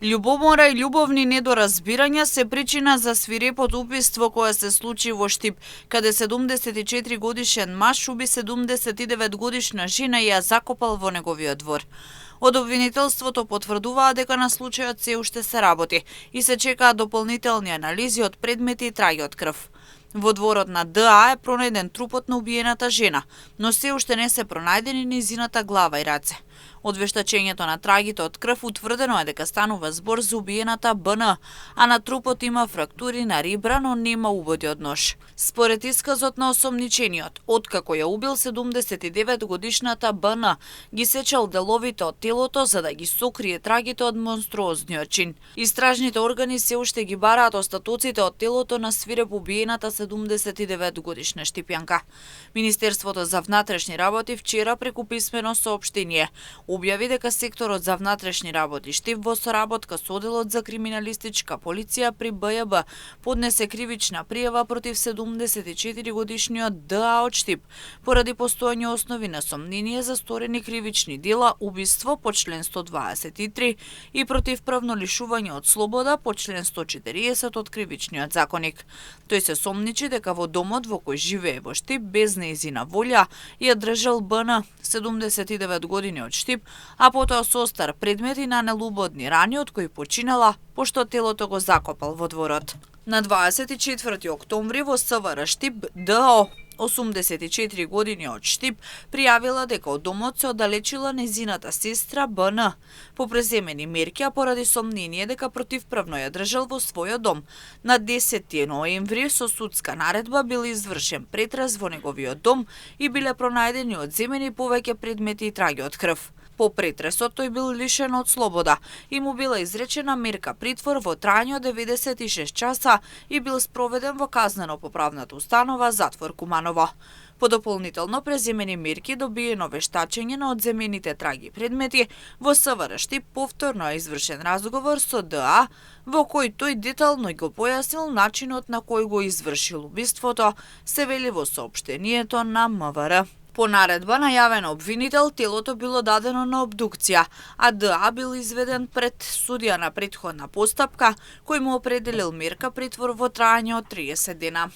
Љубомора и љубовни недоразбирања се причина за свирепото убиство кое се случи во Штип, каде 74 годишен маж уби 79 годишна жена и ја закопал во неговиот двор. Од обвинителството потврдуваа дека на случајот се уште се работи и се чекаат дополнителни анализи од предмети и траги од крв. Во дворот на ДА е пронајден трупот на убиената жена, но се уште не се пронајдени низината глава и раце. Од вештачењето на трагите од крв утврдено е дека станува збор за убиената БН, а на трупот има фрактури на рибра, но нема убоди од нож. Според исказот на осомничениот, откако ја убил 79 годишната БН, ги сечал деловите од телото за да ги сокрие трагите од монструозниот чин. Истражните органи се уште ги бараат остатоците од телото на свирепо убиената 79 годишна штипјанка. Министерството за внатрешни работи вчера преку писмено соопштение објави дека секторот за внатрешни работи Штип во соработка со одделот за криминалистичка полиција при БЈБ поднесе кривична пријава против 74 годишниот ДА од Штип поради постоење основи на сомнение за сторени кривични дела, убиство по член 123 и противправно лишување од слобода по член 140 од кривичниот законник. Тој се сомничи дека во домот во кој живее во Штип без нејзина волја ја држал БН 79 години од Штип, а потоа со остар предмет и нанел убодни рани од кои починала, пошто телото го закопал во дворот. На 24 октомври во СВР Штип ДО 84 години од Штип пријавила дека од домот се оддалечила незината сестра БН по преземени мерки, а поради сомнение дека противправно ја држал во својот дом. На 10 ноември со судска наредба бил извршен претрес во неговиот дом и биле пронајдени одземени повеќе предмети и траги од крв. По претресот тој бил лишен од слобода и му била изречена мерка притвор во трајање од 96 часа и бил спроведен во казнено-поправната установа затвор Куманово. По дополнително преземени мерки добиено вештачење на одземените траги предмети, во СВР Штип повторно е извршен разговор со ДА, во кој тој детално го појаснил начинот на кој го извршил убиството, се вели во соопштението на МВР. По наредба на јавен обвинител, телото било дадено на обдукција, а ДА бил изведен пред судија на претходна постапка, кој му определил мерка притвор во трајање од 30 дена.